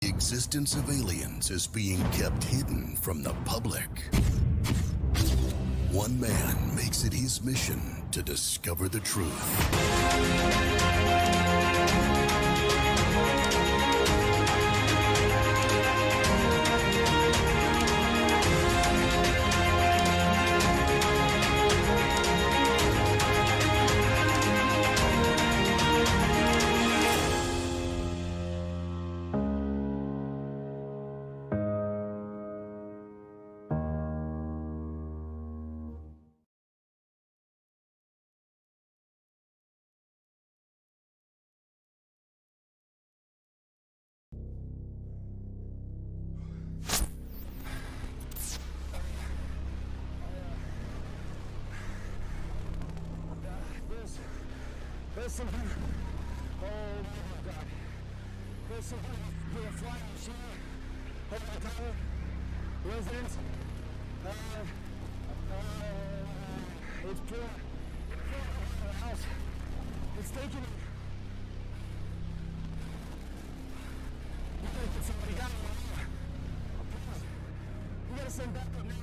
The existence of aliens is being kept hidden from the public. One man makes it his mission to discover the truth. There's something. Oh my God. There's something with a flying machine over the tower. Residents. It's pure. The house. It's taking me. You gotta get somebody down here. You gotta send backup now.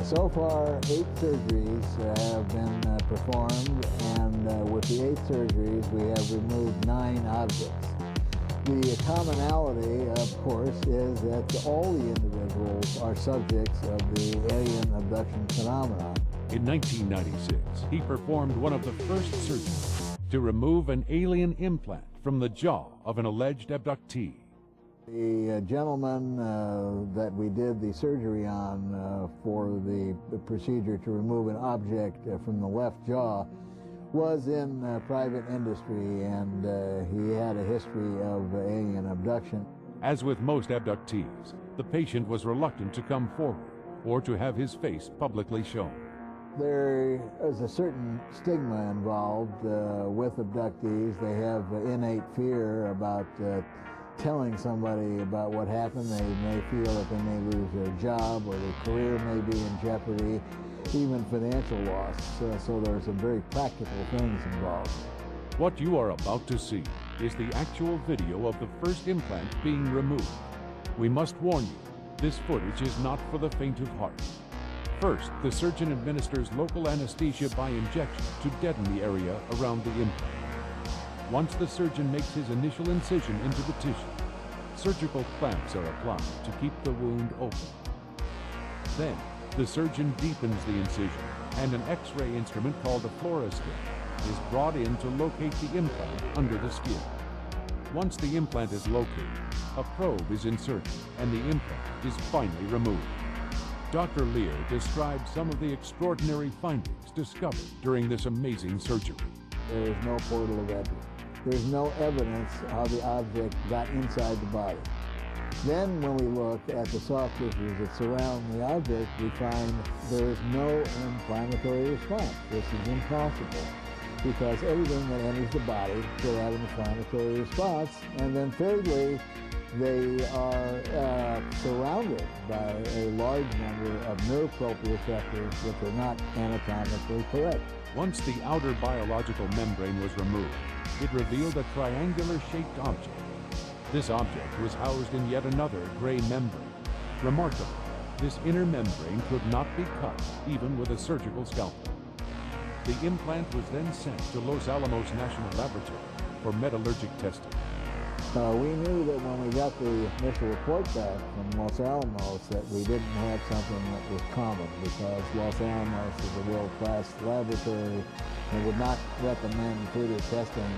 So far, 8 surgeries have been performed, and with the 8 surgeries, we have removed 9 objects. The commonality, of course, is that all the individuals are subjects of the alien abduction phenomenon. In 1996, he performed one of the first surgeries to remove an alien implant from the jaw of an alleged abductee. The gentleman that we did the surgery on for the procedure to remove an object from the left jaw was in private industry, and he had a history of alien abduction. As with most abductees, the patient was reluctant to come forward or to have his face publicly shown. There is a certain stigma involved with abductees. They have innate fear about telling somebody about what happened. They may feel that they may lose their job, or their career may be in jeopardy, even financial loss. So there are some very practical things involved. What you are about to see is the actual video of the first implant being removed. We must warn you, this footage is not for the faint of heart. First, the surgeon administers local anesthesia by injection to deaden the area around the implant. Once the surgeon makes his initial incision into the tissue, surgical clamps are applied to keep the wound open. Then, the surgeon deepens the incision, and an X-ray instrument called a fluoroscope is brought in to locate the implant under the skin. Once the implant is located, a probe is inserted and the implant is finally removed. Dr. Lear described some of the extraordinary findings discovered during this amazing surgery. There is no portal of entry. There's no evidence how the object got inside the body. Then when we look at the soft tissues that surround the object, we find there is no inflammatory response. This is impossible because everything that enters the body should have an inflammatory response. And then thirdly, they are surrounded by a large number of nerve proprioceptors which are not anatomically correct. Once the outer biological membrane was removed, it revealed a triangular-shaped object. This object was housed in yet another gray membrane. Remarkably, this inner membrane could not be cut, even with a surgical scalpel. The implant was then sent to Los Alamos National Laboratory for metallurgic testing. We knew that when we got the initial report back from Los Alamos that we didn't have something that was common, because Los Alamos is a world-class laboratory and would not recommend further testing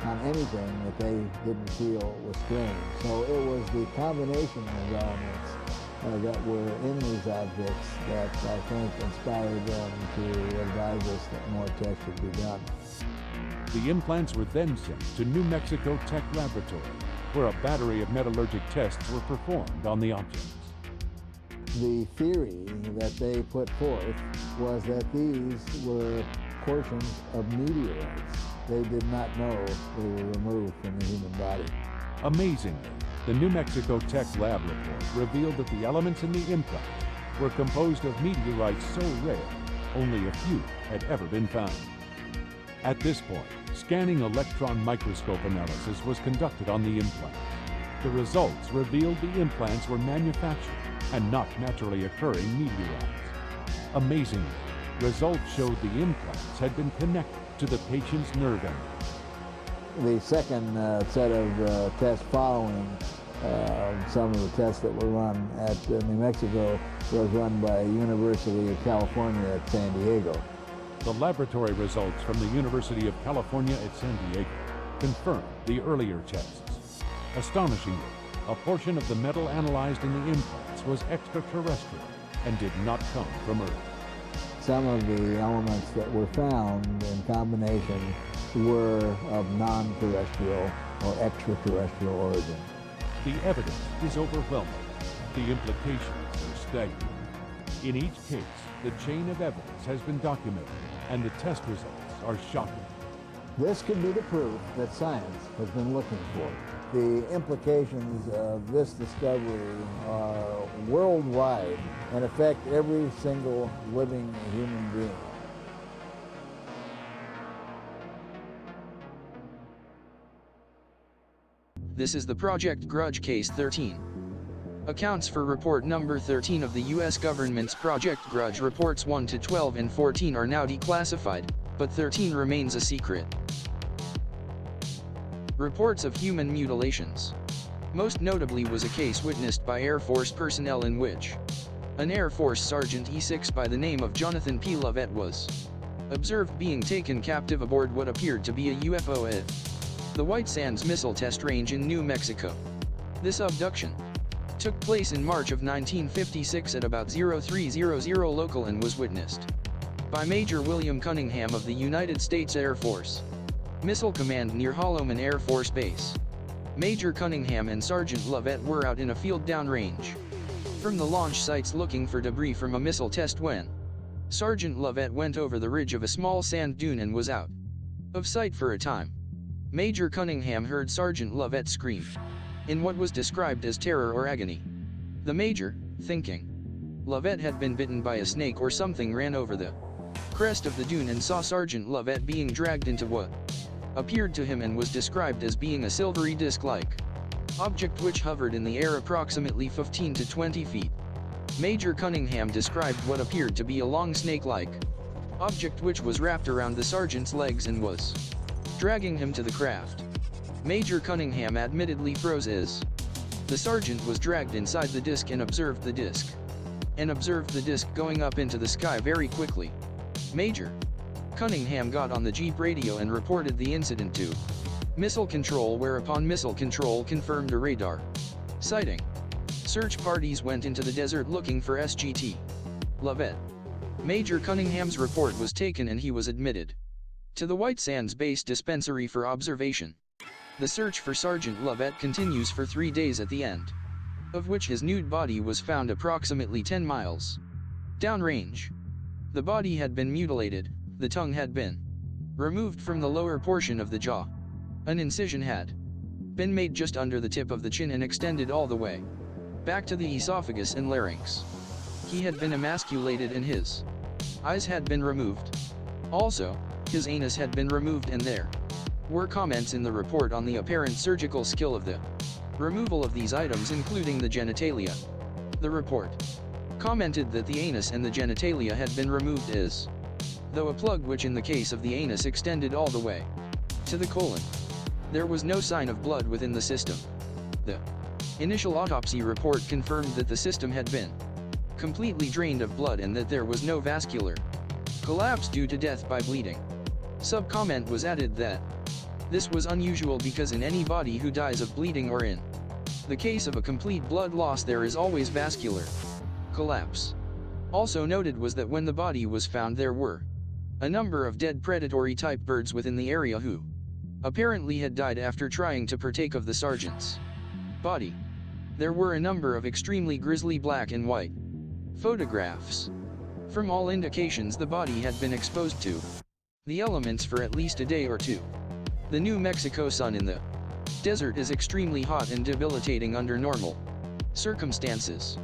on anything that they didn't feel was strange. So it was the combination of elements that were in these objects that I think inspired them to advise us that more tests should be done. The implants were then sent to New Mexico Tech Laboratory, where a battery of metallurgic tests were performed on the objects. The theory that they put forth was that these were portions of meteorites. They did not know they were removed from the human body. Amazingly, the New Mexico Tech Lab report revealed that the elements in the implant were composed of meteorites so rare, only a few had ever been found. At this point, scanning electron microscope analysis was conducted on the implant. The results revealed the implants were manufactured and not naturally occurring meteorites. Amazingly, results showed the implants had been connected to the patient's nerve endings. The second set of tests following some of the tests that were run at New Mexico was run by University of California at San Diego. The laboratory results from the University of California at San Diego confirmed the earlier tests. Astonishingly, a portion of the metal analyzed in the implants was extraterrestrial and did not come from Earth. Some of the elements that were found in combination were of non-terrestrial or extraterrestrial origin. The evidence is overwhelming. The implications are staggering. In each case, the chain of evidence has been documented, and the test results are shocking. This could be the proof that science has been looking for. The implications of this discovery are worldwide and affect every single living human being. This is the Project Grudge Case 13. Accounts for report number 13 of the U.S. government's Project Grudge reports 1 to 12 and 14 are now declassified, but 13 remains a secret. Reports of human mutilations. Most notably was a case witnessed by Air Force personnel in which an Air Force Sergeant E6 by the name of Jonathan P. Lovett was observed being taken captive aboard what appeared to be a UFO at the White Sands Missile Test Range in New Mexico. This abduction took place in March of 1956 at about 0300 local and was witnessed by Major William Cunningham of the United States Air Force Missile Command near Holloman Air Force Base. Major Cunningham and Sergeant Lovett were out in a field downrange from the launch sites looking for debris from a missile test when Sergeant Lovett went over the ridge of a small sand dune and was out of sight for a time. Major Cunningham heard Sergeant Lovett scream in what was described as terror or agony. The Major, thinking Lovett had been bitten by a snake or something, ran over the crest of the dune and saw Sergeant Lovett being dragged into what appeared to him and was described as being a silvery disc-like object which hovered in the air approximately 15 to 20 feet. Major Cunningham described what appeared to be a long snake-like object which was wrapped around the sergeant's legs and was dragging him to the craft. Major Cunningham admittedly froze as the sergeant was dragged inside the disc and observed the disc going up into the sky very quickly. Major Cunningham got on the Jeep radio and reported the incident to Missile Control, whereupon Missile Control confirmed a radar sighting. Search parties went into the desert looking for SGT Lovett. Major Cunningham's report was taken and he was admitted to the White Sands Base Dispensary for observation. The search for Sergeant Lovett continues for 3 days, at the end of which his nude body was found approximately 10 miles downrange. The body had been mutilated, the tongue had been removed from the lower portion of the jaw. An incision had been made just under the tip of the chin and extended all the way back to the esophagus and larynx. He had been emasculated and his eyes had been removed. Also, his anus had been removed, and there were comments in the report on the apparent surgical skill of the removal of these items, including the genitalia. The report commented that the anus and the genitalia had been removed as though a plug, which in the case of the anus extended all the way to the colon. There was no sign of blood within the system. The initial autopsy report confirmed that the system had been completely drained of blood and that there was no vascular collapse due to death by bleeding. Sub-comment was added that this was unusual because in any body who dies of bleeding, or in the case of a complete blood loss, there is always vascular collapse. Also noted was that when the body was found, there were a number of dead predatory type birds within the area who apparently had died after trying to partake of the sergeant's body. There were a number of extremely grisly black and white photographs. From all indications, the body had been exposed to the elements for at least a day or two. The New Mexico sun in the desert is extremely hot and debilitating under normal circumstances.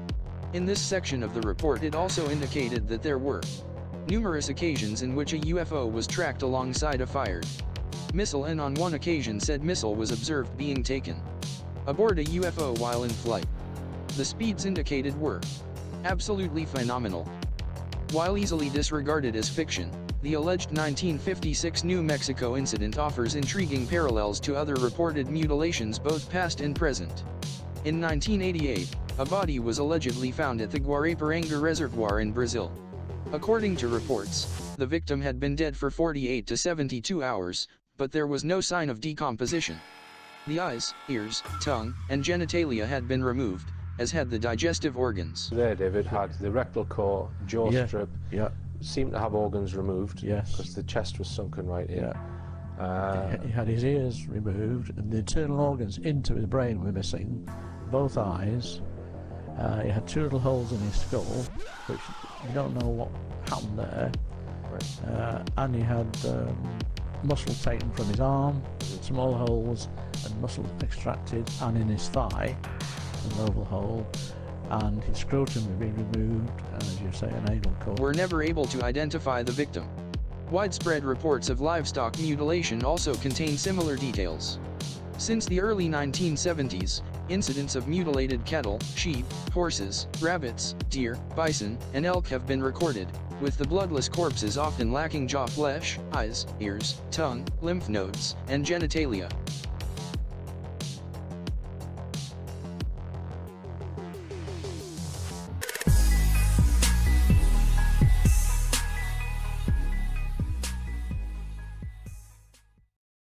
In this section of the report, it also indicated that there were numerous occasions in which a UFO was tracked alongside a fired missile, and on one occasion said missile was observed being taken aboard a UFO while in flight. The speeds indicated were absolutely phenomenal. While easily disregarded as fiction, the alleged 1956 New Mexico incident offers intriguing parallels to other reported mutilations, both past and present. In 1988, a body was allegedly found at the Guaraparanga Reservoir in Brazil. According to reports, the victim had been dead for 48 to 72 hours, but there was no sign of decomposition. The eyes, ears, tongue, and genitalia had been removed, as had the digestive organs. There, David had the rectal core, jaw strip, seemed to have organs removed, because the chest was sunken right in. He had his ears removed, and the internal organs into his brain were missing, both eyes. He had 2 little holes in his skull, which you don't know what happened there. And he had muscle taken from his arm, small holes and muscle extracted, and in his thigh, an oval hole, and his scrotum had been removed, and as you say, an anal cord. Were never able to identify the victim. Widespread reports of livestock mutilation also contain similar details. Since the early 1970s, incidents of mutilated cattle, sheep, horses, rabbits, deer, bison, and elk have been recorded, with the bloodless corpses often lacking jaw flesh, eyes, ears, tongue, lymph nodes, and genitalia.